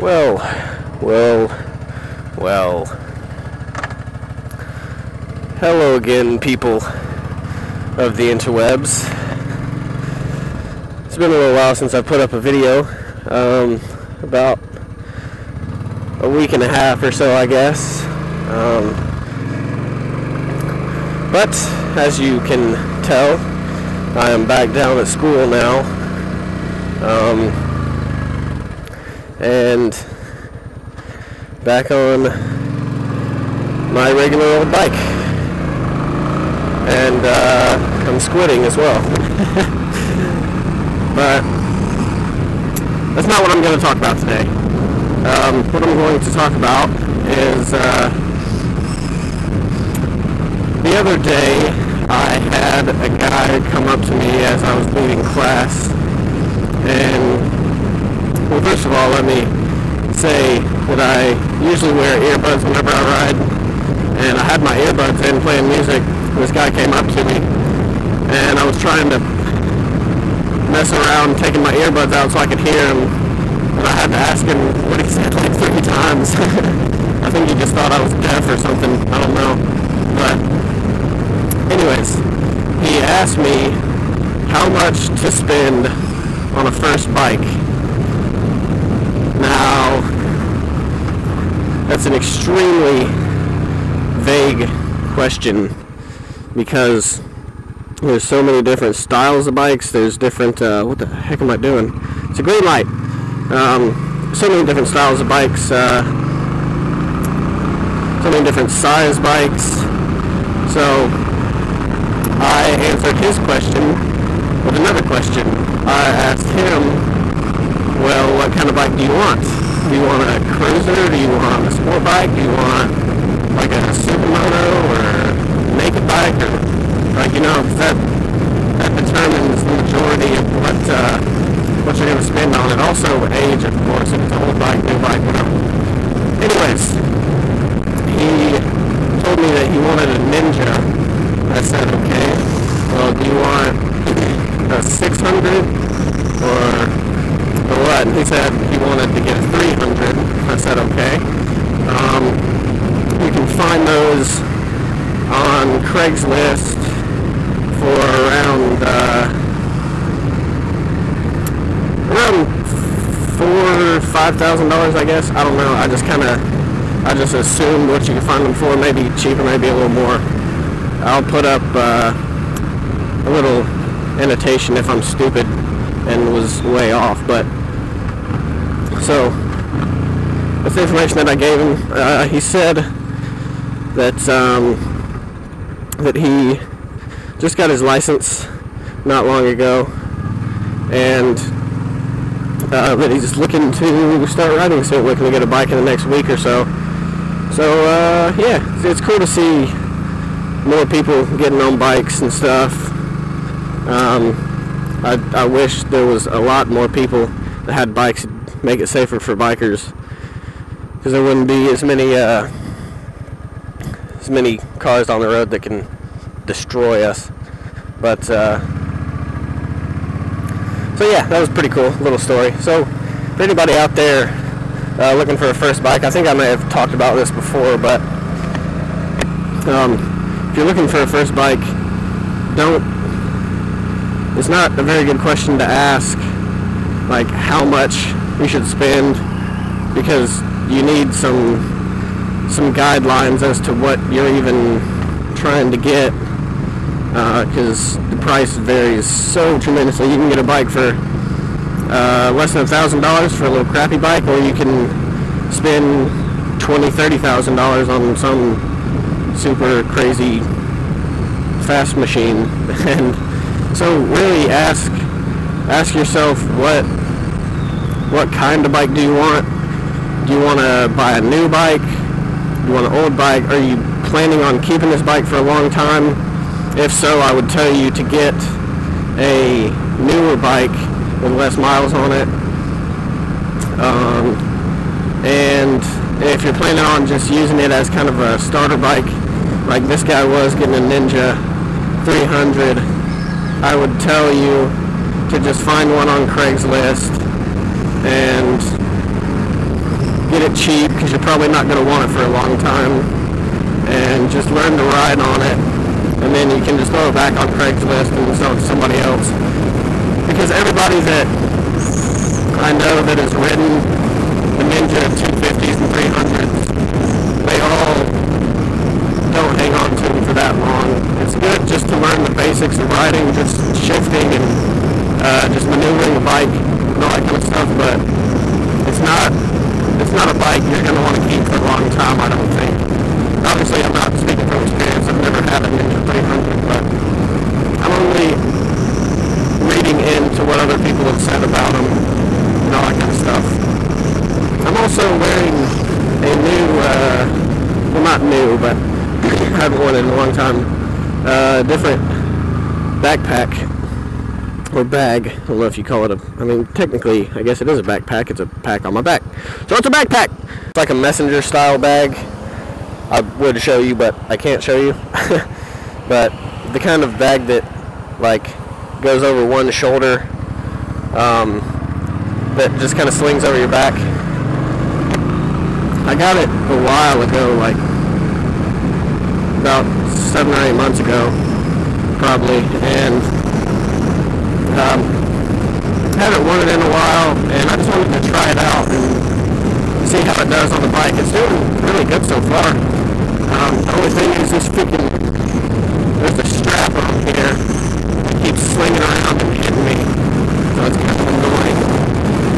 Well, well, well. Hello again, people of the interwebs. It's been a little while since I put up a video, about a week and a half or so, I guess. But as you can tell, I am back down at school now, and back on my regular old bike, and I'm squidding as well. But that's not what I'm going to talk about today. What I'm going to talk about is the other day I had a guy come up to me as I was leaving class, and well, first of all, let me say that I usually wear earbuds whenever I ride, and I had my earbuds in playing music. This guy came up to me, and I was trying to mess around taking my earbuds out so I could hear him, and I had to ask him what he said like 3 times. I think he just thought I was deaf or something, I don't know. But anyways, he asked me how much to spend on a first bike. Now, that's an extremely vague question, because there's so many different styles of bikes. There's different, what the heck am I doing? It's a green light. So many different styles of bikes, so many different size bikes. So I answered his question with another question. I asked him, well, what kind of bike do you want? Do you want a cruiser? Do you want a sport bike? Do you want like a super moto or a naked bike? Or like, you know, that determines the majority of what you're going to spend on it. Also age, of course, if it's an old bike, new bike, whatever. Anyways, he told me that he wanted a Ninja. I said, okay, well, do you want a 600 or what? And he said he wanted to get a 300. I said, okay. You can find those on Craigslist for around $4,000 or $5,000, I guess. I don't know. I just assumed what you could find them for. Maybe cheaper, maybe a little more. I'll put up a little annotation if I'm stupid and was way off. But so that's the information that I gave him. He said that that he just got his license not long ago, and that he's looking to start riding soon, looking to get a bike in the next week or so. So yeah, it's cool to see more people getting on bikes and stuff. I wish there was a lot more people that had bikes to make it safer for bikers, because there wouldn't be as many cars on the road that can destroy us. But so yeah, that was pretty cool little story. So for anybody out there looking for a first bike, I think I may have talked about this before, but if you're looking for a first bike, it's not a very good question to ask, like how much you should spend, because you need some guidelines as to what you're even trying to get, because the price varies so tremendously. You can get a bike for less than $1,000 for a little crappy bike, or you can spend $20,000-$30,000 on some super crazy fast machine. And so really ask yourself, what kind of bike do you want? Do you want to buy a new bike? Do you want an old bike? Are you planning on keeping this bike for a long time? If so, I would tell you to get a newer bike with less miles on it. And if you're planning on just using it as kind of a starter bike, like this guy was getting a Ninja 300, I would tell you to just find one on Craigslist and get it cheap because you're probably not going to want it for a long time, and just learn to ride on it, and then you can just throw it back on Craigslist and sell it to somebody else. Because everybody that I know that has ridden the Ninja 250s and 300s, they all don't hang on to them for that long. It's good just to learn the basics of riding, just shifting and just maneuvering the bike and all that kind of stuff, but it's not a bike you're going to want to keep for a long time, I don't think. Obviously, I'm not speaking from experience. I've never had a Ninja 300, but I'm only reading into what other people have said about them and all that kind of stuff. I'm also wearing a new, well, not new, but I haven't worn it in a long time, different backpack, or bag. I don't know if you call it I mean, technically, I guess it is a backpack. It's a pack on my back. So it's a backpack! It's like a messenger style bag. I would show you, but I can't show you. But the kind of bag that, like, goes over one shoulder, that just kind of slings over your back. I got it a while ago, like about 7 or 8 months ago, probably, and haven't worn it in a while, and I just wanted to try it out and see how it does on the bike. It's doing really good so far. The only thing is this freaking, there's a strap on here that keeps swinging around and hitting me, so it's kind of annoying.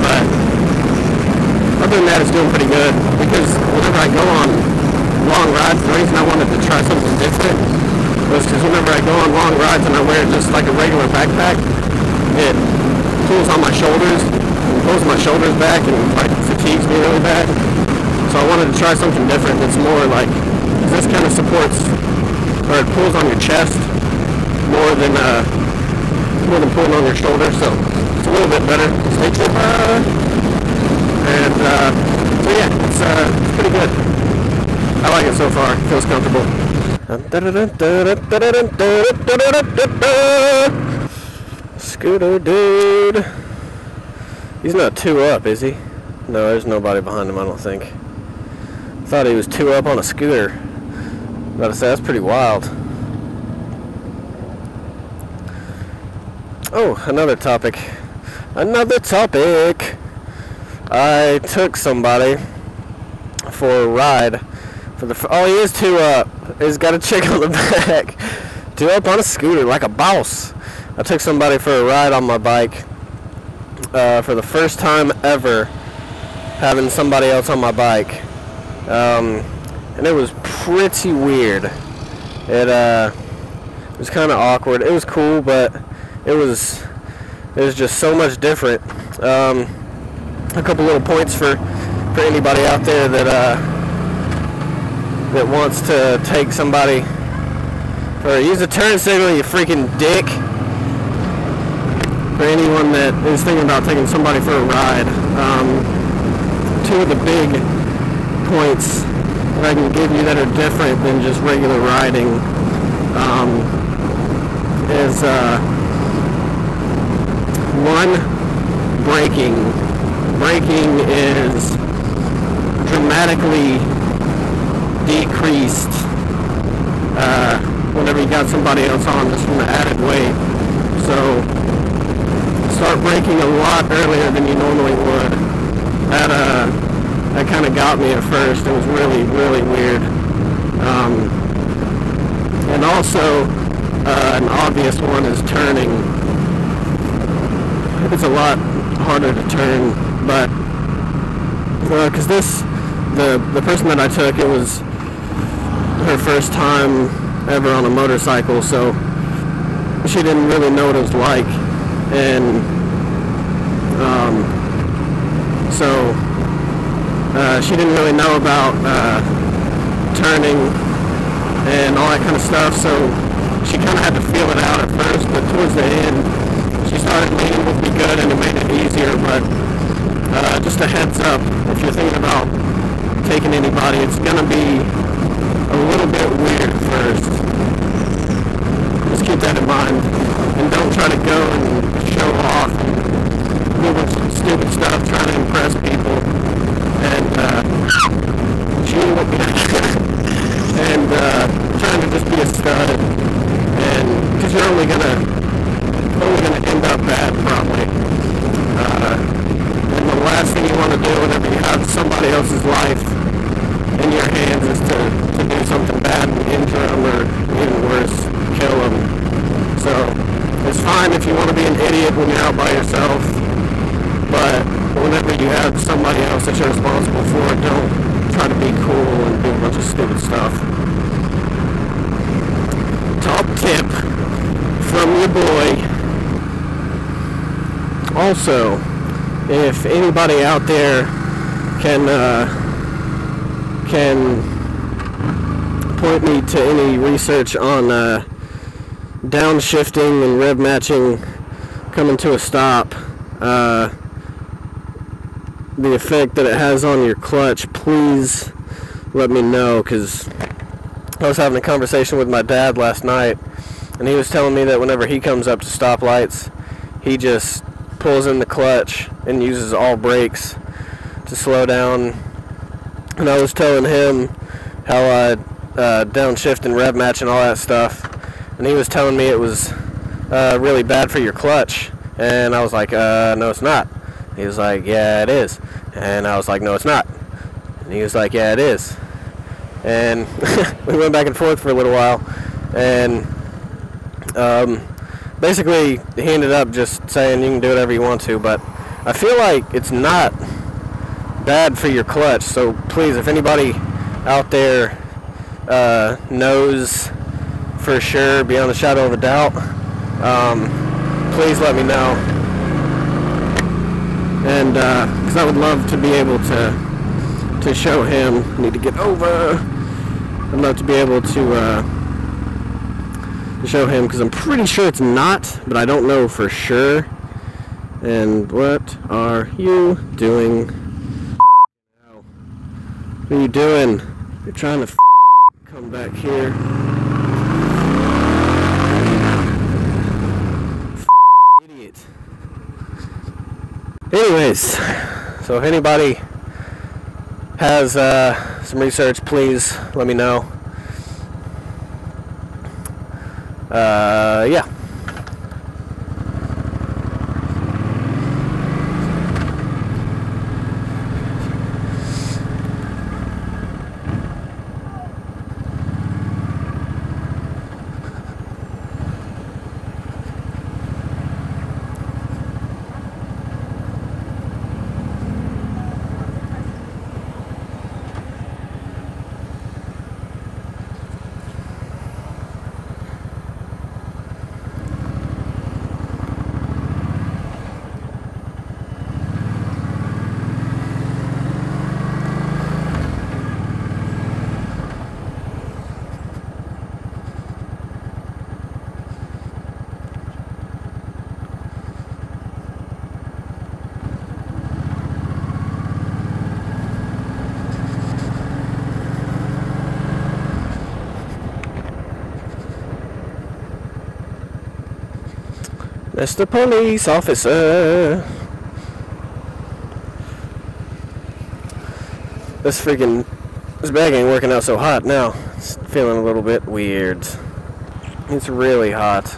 But other than that, it's doing pretty good, because whenever I go on long rides, the reason I wanted to try something different was because whenever I go on long rides and I wear just like a regular backpack, it pulls on my shoulders and pulls my shoulders back and like fatigues me really bad. So I wanted to try something different that's more like, this kind of supports, or it pulls on your chest more than pulling on your shoulder, so it's a little bit better. Stay tuned. And so yeah, it's pretty good. I like it so far. It feels comfortable. Scooter dude. He's not 2 up, is he? No, there's nobody behind him, I don't think. Thought he was 2 up on a scooter. About to say, that's pretty wild. Oh, another topic. I took somebody for a ride for the. Oh, he is 2 up. He's got a chick on the back. 2 up on a scooter like a boss. I took somebody for a ride on my bike for the first time ever, having somebody else on my bike, and it was pretty weird. It was kind of awkward. It was cool, but it was just so much different. A couple little points for anybody out there that wants to take somebody or use a turn signal, you freaking dick. For anyone that is thinking about taking somebody for a ride, 2 of the big points that I can give you that are different than just regular riding is 1, braking. Braking is dramatically decreased whenever you got somebody else on, just from the added weight. So start braking a lot earlier than you normally would. That kind of got me at first. It was really, really weird. And also, an obvious one is turning. It's a lot harder to turn, but because the person that I took, it was her first time ever on a motorcycle, so she didn't really know what it was like, and so she didn't really know about turning and all that kind of stuff, so she kind of had to feel it out at first, but towards the end she started leaning with me good and it made it easier. But just a heads up, if you're thinking about taking anybody, it's going to be a little bit weird at first. Just keep that in mind, and don't try to go and show off and do a bunch of stupid stuff trying to impress people. and and trying to just be a stud, and because you're only gonna end up bad probably. And the last thing you want to do whenever you have somebody else's life in your hands is to do something bad and injure them, or even worse, kill them. So it's fine if you want to be an idiot when you're out by yourself, but whenever you have somebody else that you're responsible for, don't try to be cool and do a bunch of stupid stuff. Top tip from your boy. Also, if anybody out there can point me to any research on downshifting and rev matching coming to a stop, the effect that it has on your clutch, please let me know, because I was having a conversation with my dad last night, and he was telling me that whenever he comes up to stoplights, he just pulls in the clutch and uses all brakes to slow down. And I was telling him how I downshift and rev match and all that stuff, and he was telling me it was really bad for your clutch, and I was like, no it's not. He was like, yeah it is. And I was like, no it's not. And he was like, yeah it is. And we went back and forth for a little while, and basically he ended up just saying you can do whatever you want to, but I feel like it's not bad for your clutch. So please, if anybody out there knows for sure, beyond a shadow of a doubt, please let me know. And because I would love to be able to show him. I need to get over. I'd love to be able to show him, because I'm pretty sure it's not, but I don't know for sure. And what are you doing? What are you doing? You're trying to come back here. Idiot. Anyways, so if anybody has some research, please let me know. Yeah. Mr. Police Officer. This bag ain't working out so hot now. It's feeling a little bit weird. It's really hot,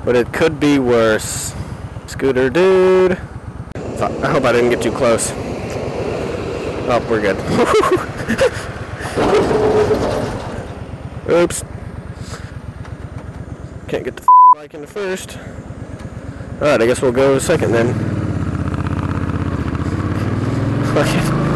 but it could be worse. Scooter dude. I hope I didn't get too close. Oh, we're good. Oops. Can't get the fucking bike into first. Alright, I guess we'll go second then. Fuck it.